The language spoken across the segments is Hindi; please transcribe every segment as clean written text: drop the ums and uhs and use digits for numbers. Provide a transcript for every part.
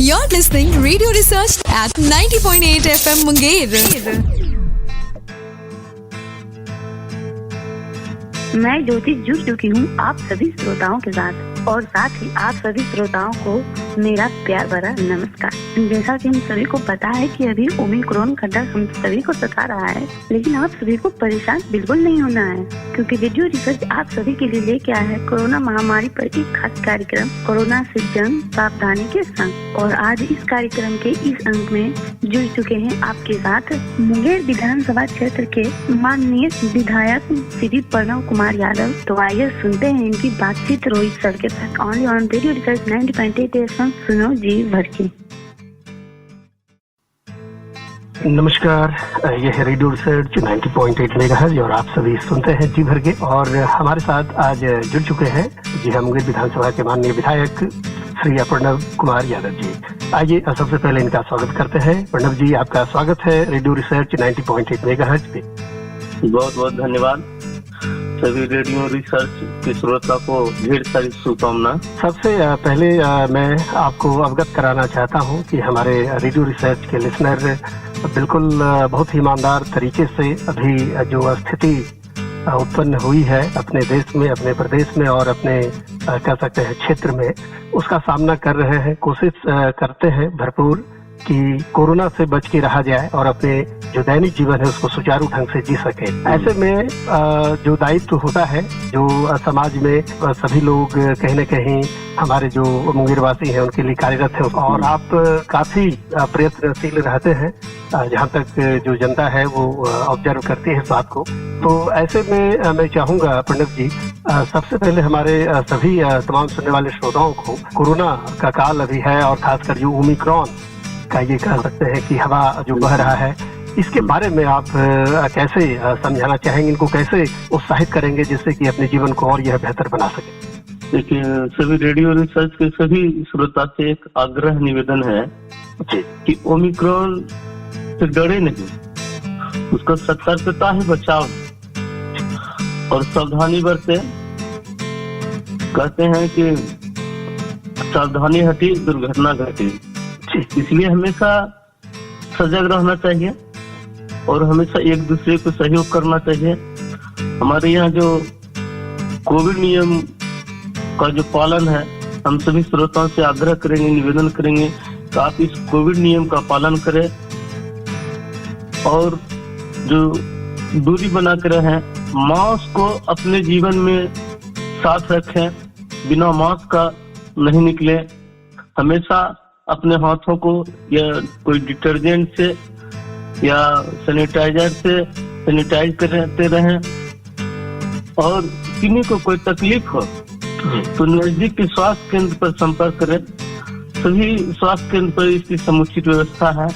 You're listening Radio Research at 90.8 FM Munger. मैं ज्योति जुड़ चुकी हूँ आप सभी श्रोताओं के साथ और साथ ही आप सभी श्रोताओं को मेरा प्यार भरा नमस्कार। जैसा कि हम सभी को पता है कि अभी ओमिक्रॉन का डर हम सभी को सता रहा है, लेकिन आप सभी को परेशान बिल्कुल नहीं होना है, क्योंकि रेडियो रिसर्च आप सभी के लिए लेके आया है कोरोना महामारी पर एक खास कार्यक्रम कोरोना से जंग सावधानी के संग। और आज इस कार्यक्रम के इस अंक में जुड़ चुके हैं आपके साथ मुंगेर विधानसभा क्षेत्र के माननीय विधायक श्री प्रणव कुमार यादव। तो आइए सुनते हैं इनकी बातचीत रोहित सर के साथ only on radio research 90.8 FM। सुनो जी भर के। नमस्कार, ये है रेडियो रिसर्च 90.8 मेगाहर्ट्ज और आप सभी सुनते हैं जी भर के। और हमारे साथ आज जुड़ चुके हैं जी हम मुंगेर विधानसभा के माननीय विधायक श्री प्रणव कुमार यादव जी। आइए सबसे पहले इनका स्वागत करते हैं। प्रणव जी, आपका स्वागत है रेडियो रिसर्च 90.8 मेगाहर्ट्ज पे। बहुत बहुत धन्यवाद। सभी रेडियो रिसर्च के श्रोता को ढेर सारी शुभकामना। सबसे पहले मैं आपको अवगत कराना चाहता हूं कि हमारे रेडियो रिसर्च के लिसनर बिल्कुल बहुत ही ईमानदार तरीके से अभी जो स्थिति उत्पन्न हुई है अपने देश में, अपने प्रदेश में और अपने कह सकते हैं क्षेत्र में, उसका सामना कर रहे हैं। कोशिश करते हैं भरपूर कि कोरोना से बच के रहा जाए और अपने जो दैनिक जीवन है उसको सुचारू ढंग से जी सके। ऐसे में जो दायित्व होता है, जो समाज में सभी लोग कहीं न कहीं हमारे जो मुंगेरवासी हैं उनके लिए कार्यरत है और आप काफी प्रयत्नशील रहते हैं जहाँ तक जो जनता है वो ऑब्जर्व करती है इस बात को। तो ऐसे में मैं चाहूंगा प्रणव जी, सबसे पहले हमारे सभी तमाम सुनने वाले श्रोताओं को कोरोना का काल अभी है और खासकर जो ओमिक्रॉन का ये कह सकते हैं कि हवा जो बह रहा है, इसके बारे में आप कैसे समझाना चाहेंगे, इनको कैसे उत्साहित करेंगे जिससे कि अपने जीवन को और यह बेहतर बना सके? देखिए, सभी रेडियो रिसर्च के सभी श्रोता से एक आग्रह निवेदन है कि ओमिक्रॉन से डरे नहीं, उसका सतर्कता ही बचाव और सावधानी बरते। कहते हैं कि सावधानी हटी दुर्घटना घटी, इसलिए हमेशा सजग रहना चाहिए और हमेशा एक दूसरे को सहयोग करना चाहिए। हमारे यहाँ जो कोविड नियम का जो पालन है, हम सभी श्रोताओं से आग्रह करेंगे, निवेदन करेंगे कि आप इस कोविड नियम का पालन करें और जो दूरी बना कर रहें, मास्क को अपने जीवन में साथ रखें, बिना मास्क का नहीं निकले, हमेशा अपने हाथों को या कोई डिटर्जेंट से या सैनिटाइजर से सैनिटाइज करते रहें और किन्हीं को कोई तकलीफ हो तो नजदीक के स्वास्थ्य केंद्र पर संपर्क करें। सभी स्वास्थ्य केंद्र पर इसकी समुचित व्यवस्था है।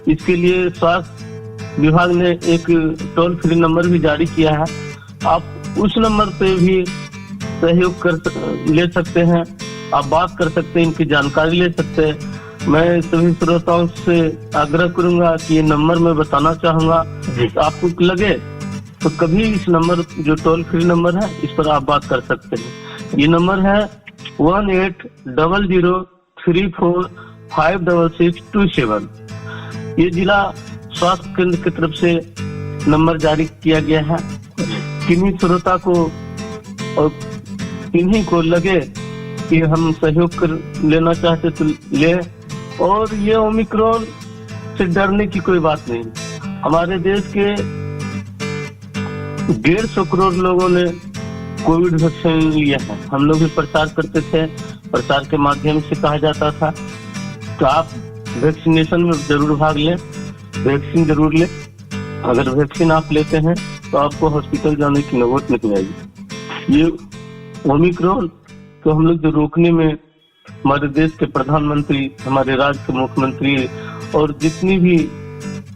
इसके लिए स्वास्थ्य विभाग ने एक टोल फ्री नंबर भी जारी किया है, आप उस नंबर पे भी सहयोग ले सकते हैं, आप बात कर सकते हैं, इनकी जानकारी ले सकते हैं। मैं सभी श्रोताओं से आग्रह करूंगा कि ये नंबर मैं बताना चाहूंगा, आपको लगे तो कभी इस नंबर जो टोल फ्री नंबर है इस पर आप बात कर सकते हैं। ये नंबर है 180034562627। ये जिला स्वास्थ्य केंद्र की तरफ से नंबर जारी किया गया है। किन्हीं श्रोता को और किन्हीं को लगे कि हम सहयोग कर लेना चाहते तो ले। और ये ओमिक्रॉन से डरने की कोई बात नहीं। हमारे देश के 150 करोड़ लोगों ने कोविड वैक्सीन लिया है। हम लोग भी प्रचार करते थे, प्रचार के माध्यम से कहा जाता था तो आप वैक्सीनेशन में जरूर भाग लें, वैक्सीन जरूर लें। अगर वैक्सीन आप लेते हैं तो आपको हॉस्पिटल जाने की नौबत नहीं आएगी। ये ओमिक्रॉन तो हम लोग जो रोकने में हमारे देश के प्रधानमंत्री, हमारे राज्य के मुख्यमंत्री और जितनी भी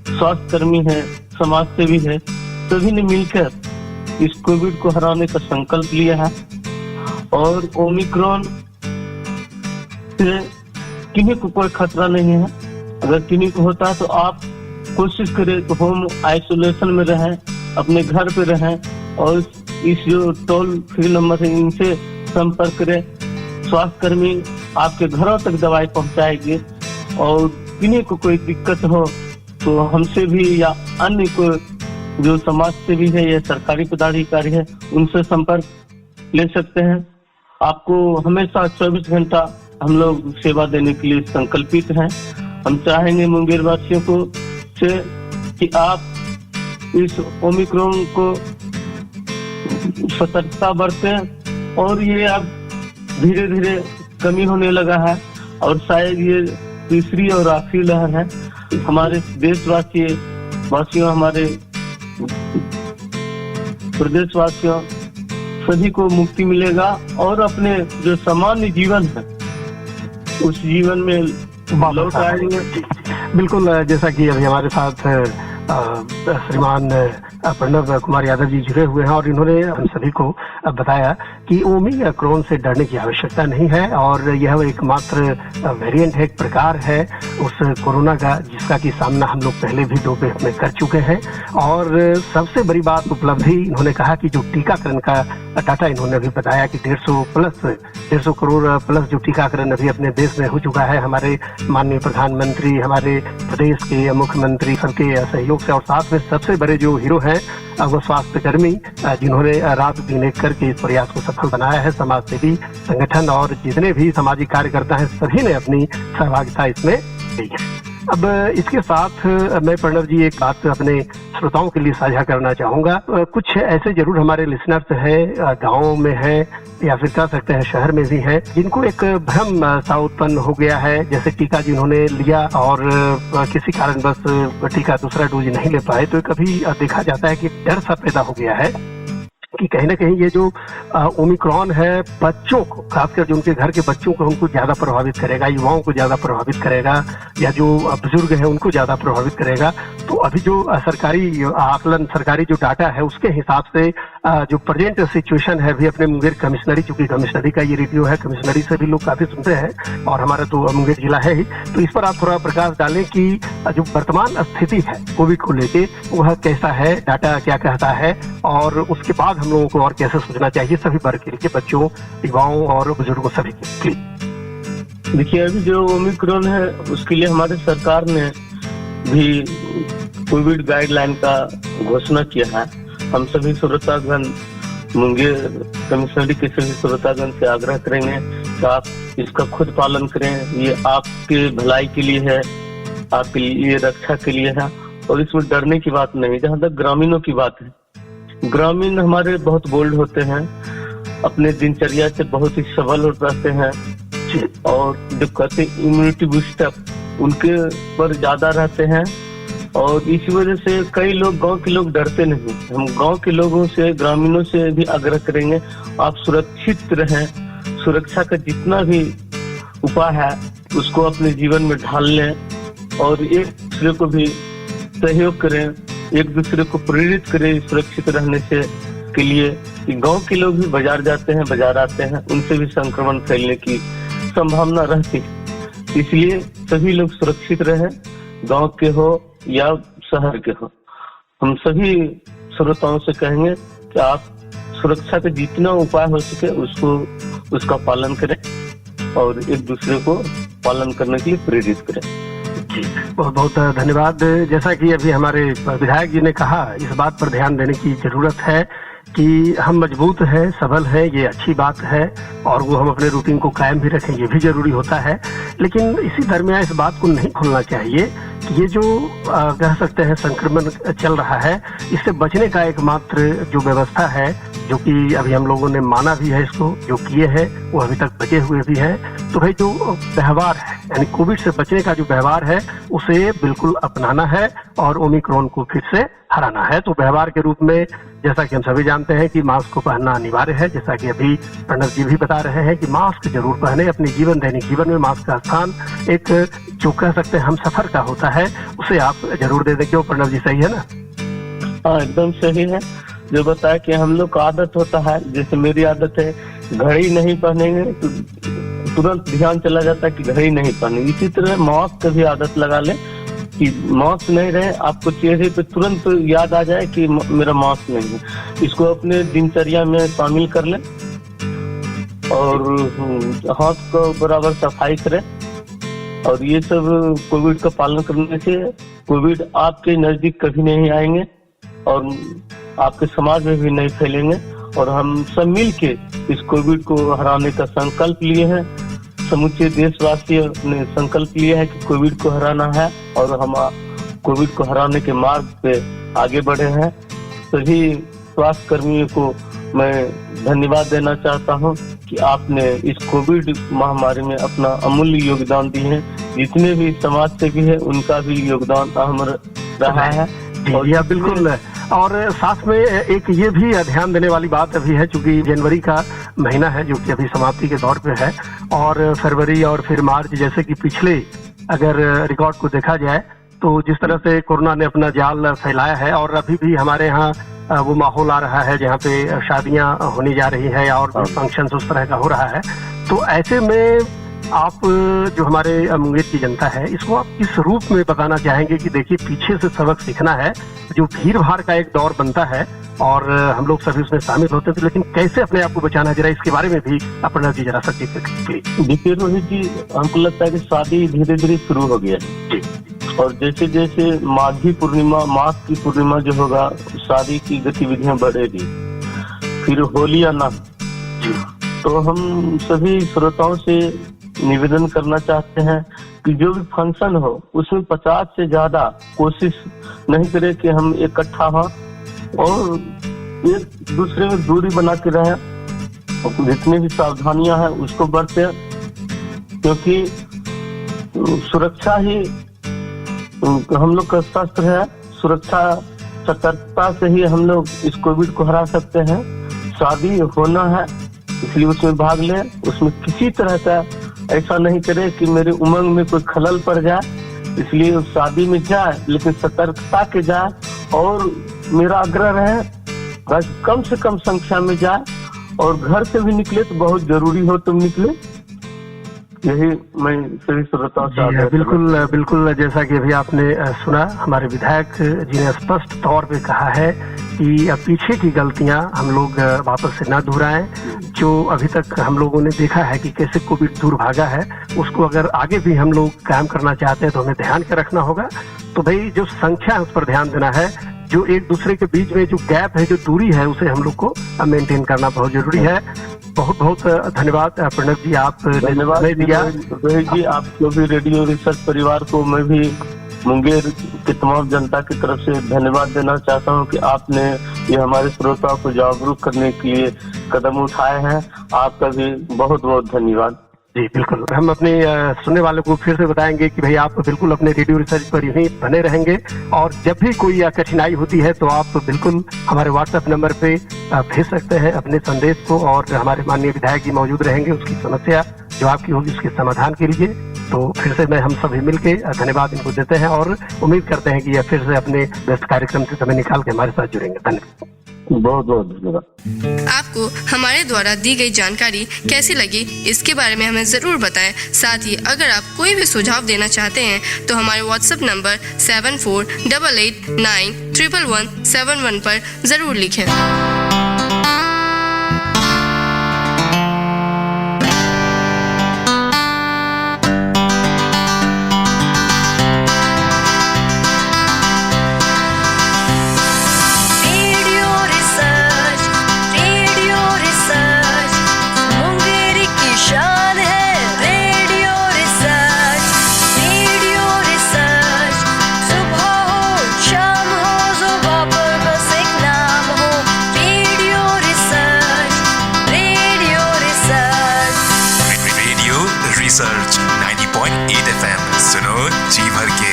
स्वास्थ्य कर्मी हैं, समाज सेवी है, सभी ने मिलकर इस कोविड को हराने का संकल्प लिया है। और ओमिक्रॉन से किन्हीं को कोई खतरा नहीं है। अगर किन्हीं को होता है तो आप कोशिश करें तो होम आइसोलेशन में रहें, अपने घर पे रहें और इस जो टोल फ्री नंबर है इनसे संपर्क करें। स्वास्थ्य कर्मी आपके घरों तक दवाई पहुंचाएंगे और किन्हीं को कोई दिक्कत हो तो हमसे भी या अन्य को जो समाज सेवी है या सरकारी पदाधिकारी है उनसे संपर्क ले सकते हैं। आपको हमेशा 24 घंटा हम लोग सेवा देने के लिए संकल्पित हैं। हम चाहेंगे मुंगेर वासियों को से कि आप इस ओमिक्रॉन को सतर्कता बरतें और ये अब धीरे धीरे कमी होने लगा है और शायद ये तीसरी और आखिरी लहर है। हमारे देशवासियों हमारे प्रदेशवासियों सभी को मुक्ति मिलेगा और अपने जो सामान्य जीवन है उस जीवन में लौट आएंगे। बिल्कुल, जैसा कि अभी हमारे साथ श्रीमान प्रणव कुमार यादव जी जुड़े हुए हैं और इन्होंने हम सभी को बताया कि ओमिक्रॉन से डरने की आवश्यकता नहीं है और यह एकमात्र वेरिएंट है, एक प्रकार है उस कोरोना का जिसका कि सामना हम लोग पहले भी 2 वेव में कर चुके हैं। और सबसे बड़ी बात उपलब्धि इन्होंने कहा कि जो टीकाकरण का डाटा इन्होंने अभी बताया कि 150 करोड़ प्लस जो टीकाकरण अभी अपने देश में हो चुका है। हमारे माननीय प्रधानमंत्री, हमारे प्रदेश के मुख्यमंत्री सबके सहयोग से और साथ में सबसे बड़े जो हीरो हैं वो स्वास्थ्य कर्मी जिन्होंने रात दिन एक करके इस प्रयास को सफल बनाया है। समाज सेवी संगठन और जितने भी सामाजिक कार्यकर्ता हैं सभी ने अपनी सहभागिता इसमें दी है। अब इसके साथ मैं प्रणव जी एक बात अपने श्रोताओं के लिए साझा करना चाहूंगा। कुछ ऐसे जरूर हमारे लिसनर्स हैं, गाँव में है या फिर कह सकते हैं शहर में भी है, जिनको एक भ्रम सा उत्पन्न हो गया है। जैसे टीका जिन्होंने लिया और किसी कारण बस टीका दूसरा डोज नहीं ले पाए तो कभी देखा जाता है कि डर सा पैदा हो गया है कि कहीं ना कहीं ये जो ओमिक्रॉन है बच्चों को, खासकर जो उनके घर के बच्चों को, उनको ज्यादा प्रभावित करेगा, युवाओं को ज्यादा प्रभावित करेगा या जो बुजुर्ग है उनको ज्यादा प्रभावित करेगा। तो अभी जो सरकारी आकलन, सरकारी जो डाटा है उसके हिसाब से जो प्रेजेंट सिचुएशन है, अभी अपने मुंगेर कमिश्नरी, चूंकि कमिश्नरी का ये रेडियो है, कमिश्नरी से भी लोग काफी सुनते हैं और हमारा तो मुंगेर जिला है ही, तो इस पर आप थोड़ा प्रकाश डालें कि जो वर्तमान स्थिति है कोविड को लेके वह कैसा है, डाटा क्या कहता है और उसके बाद हम लोगों को और कैसे सोचना चाहिए सभी वर्ग के लिए, बच्चों, युवाओं और बुजुर्गों सभी के लिए। देखिए, अभी जो ओमिक्रॉन है उसके लिए हमारे सरकार ने भी कोविड गाइडलाइन का घोषणा किया है। हम सभी श्रोतागण मुंगेर कमिश्नरी के सभी श्रोतागण से आग्रह करेंगे कि आप इसका खुद पालन करें। ये आपके भलाई के लिए है, आपके लिए रक्षा के लिए है और इसमें डरने की बात नहीं। जहाँ तक ग्रामीणों की बात है, ग्रामीण हमारे बहुत बोल्ड होते हैं, अपने दिनचर्या से बहुत ही सबल हो रहते हैं और जो कहते इम्यूनिटी बूस्टर उनके पर ज्यादा रहते हैं और इसी वजह से कई लोग, गांव के लोग डरते नहीं। हम गांव के लोगों से, ग्रामीणों से भी आग्रह करेंगे आप सुरक्षित रहें, सुरक्षा का जितना भी उपाय है उसको अपने जीवन में ढाल लें और एक दूसरे को भी सहयोग करें, एक दूसरे को प्रेरित करें सुरक्षित रहने से के लिए। गांव के लोग भी बाजार जाते हैं, बाजार आते हैं, उनसे भी संक्रमण फैलने की संभावना रहती है। इसलिए सभी लोग सुरक्षित रहें, गांव के हो या शहर के हो। हम सभी श्रोताओं से कहेंगे कि आप सुरक्षा के जितना उपाय हो सके उसका पालन करें और एक दूसरे को पालन करने के लिए प्रेरित करें। बहुत बहुत धन्यवाद। जैसा कि अभी हमारे विधायक जी ने कहा, इस बात पर ध्यान देने की जरूरत है कि हम मजबूत हैं, सबल हैं, ये अच्छी बात है और वो हम अपने रूटीन को कायम भी रखें, ये भी जरूरी होता है। लेकिन इसी दरमियान इस बात को नहीं भूलना चाहिए कि ये जो कह सकते हैं संक्रमण चल रहा है, इससे बचने का एकमात्र जो व्यवस्था है, जो कि अभी हम लोगों ने माना भी है, इसको जो किए हैं वो अभी तक बचे हुए भी हैं। तो भाई जो व्यवहार है, यानी कोविड से बचने का जो व्यवहार है उसे बिल्कुल अपनाना है और ओमिक्रॉन को फिर से हराना है। तो व्यवहार के रूप में जैसा कि हम सभी जानते हैं कि मास्क को पहनना अनिवार्य है, जैसा कि अभी प्रणव जी भी बता रहे हैं कि मास्क जरूर पहने। अपने दैनिक जीवन में मास्क का स्थान एक जो कह सकते हैं हम सफर का होता है, उसे आप जरूर दे दें। क्यों प्रणव जी, सही है ना? हाँ, एकदम सही है। जो बताया कि हम लोग का आदत होता है, जैसे मेरी आदत है घड़ी नहीं पहनेंगे तो तुरंत ध्यान चला जाता है कि घड़ी नहीं पहनेंगे। इसी तरह मास्क का भी आदत लगा लें कि मास्क नहीं रहे, आपको चेहरे पे तुरंत याद आ जाए कि मेरा मास्क नहीं है। इसको अपने दिनचर्या में शामिल कर लें और हाथ को बराबर सफाई करें और ये सब कोविड का पालन करने से कोविड आपके नजदीक कभी नहीं आएंगे और आपके समाज में भी नहीं फैलेंगे। और हम सब मिल के इस कोविड को हराने का संकल्प लिए हैं। समूचे देशवासी ने संकल्प लिया है कि कोविड को हराना है और हम कोविड को हराने के मार्ग पे आगे बढ़े हैं। सभी स्वास्थ्य कर्मियों को मैं धन्यवाद देना चाहता हूं कि आपने इस कोविड महामारी में अपना अमूल्य योगदान दिए हैं। जितने भी समाज सेवी है उनका भी योगदान अहम रहा है। और यह बिल्कुल, और साथ में एक ये भी ध्यान देने वाली बात अभी है, चूंकि जनवरी का महीना है जो कि अभी समाप्ति के दौर पे है, और फरवरी और फिर मार्च जैसे कि पिछले अगर रिकॉर्ड को देखा जाए तो जिस तरह से कोरोना ने अपना जाल फैलाया है, और अभी भी हमारे यहाँ वो माहौल आ रहा है जहाँ पे शादियां होने जा रही है और फंक्शन उस तरह का हो रहा है, तो ऐसे में आप जो हमारे मुंगेर की जनता है इसको आप किस रूप में बताना चाहेंगे कि देखिए पीछे से सबक सीखना है। जो भीड़ भाड़ का एक दौर बनता है और हम लोग सभी उसमें शामिल होते हैं, लेकिन कैसे अपने आप को बचाना, जरा इसके बारे में भी अपना जी जरा सचिव प्लीज। देखिए रोहित जी, हमको लगता है कि शादी धीरे धीरे शुरू हो गया है और जैसे जैसे माघी पूर्णिमा, माघ की पूर्णिमा जो होगा, शादी की गतिविधियां बढ़ेगी, फिर होली आना। तो हम सभी श्रोताओं से निवेदन करना चाहते हैं कि जो भी फंक्शन हो उसमें 50 से ज्यादा कोशिश नहीं करें कि हम इकट्ठा हों और एक दूसरे में दूरी बना के रहें और जितनी भी सावधानियां हैं उसको बरतें, क्योंकि सुरक्षा ही हम लोग का शस्त्र है। सुरक्षा, सतर्कता से ही हम लोग इस कोविड को हरा सकते हैं। शादी होना है इसलिए उसमें भाग लें, उसमें किसी तरह का ऐसा नहीं करे कि मेरे उमंग में कोई खलल पड़ जाए, इसलिए उस शादी में जाए लेकिन सतर्कता के जाए। और मेरा आग्रह रहे कम से कम संख्या में जाए और घर से भी निकले तो बहुत जरूरी हो तुम निकले। यही मैं सभी श्रोताओं से बिल्कुल जैसा कि अभी आपने सुना, हमारे विधायक जी ने स्पष्ट तौर पे कहा है कि पीछे की गलतियां हम लोग वापस से न दोहराएं। जो अभी तक हम लोगों ने देखा है कि कैसे कोविड दूर भागा है, उसको अगर आगे भी हम लोग कायम करना चाहते हैं तो हमें ध्यान के रखना होगा। तो भाई जो संख्या है उस पर ध्यान देना है, जो एक दूसरे के बीच में जो गैप है, जो दूरी है, उसे हम लोग को मेंटेन करना बहुत जरूरी है। बहुत बहुत धन्यवाद प्रणव जी, आप धन्यवाद दिया। रोहित जी, आपको भी रेडियो रिसर्च परिवार को मैं भी मुंगेर के तमाम जनता की तरफ से धन्यवाद देना चाहता हूं कि आपने ये हमारे श्रोताओं को जागरूक करने के लिए कदम उठाए हैं। आपका भी बहुत बहुत धन्यवाद। जी बिल्कुल, हम अपने सुनने वालों को फिर से बताएंगे कि भाई आप बिल्कुल अपने रेडियो रिसर्च पर यूं ही बने रहेंगे, और जब भी कोई कठिनाई होती है तो आप बिल्कुल हमारे व्हाट्सएप नंबर पे भेज सकते हैं अपने संदेश को, और हमारे माननीय विधायक जी मौजूद रहेंगे उसकी समस्या जो आपकी होगी उसके समाधान के लिए। तो फिर से मैं हम सभी मिलके धन्यवाद इनको देते हैं और उम्मीद करते हैं कि यह फिर से अपने व्यस्त कार्यक्रम से समय निकाल के हमारे साथ जुड़ेंगे। धन्यवाद, बहुत बहुत धन्यवाद। आपको हमारे द्वारा दी गई जानकारी कैसी लगी इसके बारे में हमें ज़रूर बताएं। साथ ही अगर आप कोई भी सुझाव देना चाहते हैं तो हमारे व्हाट्सएप नंबर 7488911171 पर ज़रूर लिखें। रिसर्च 90.8 FM सुनो जी भर के।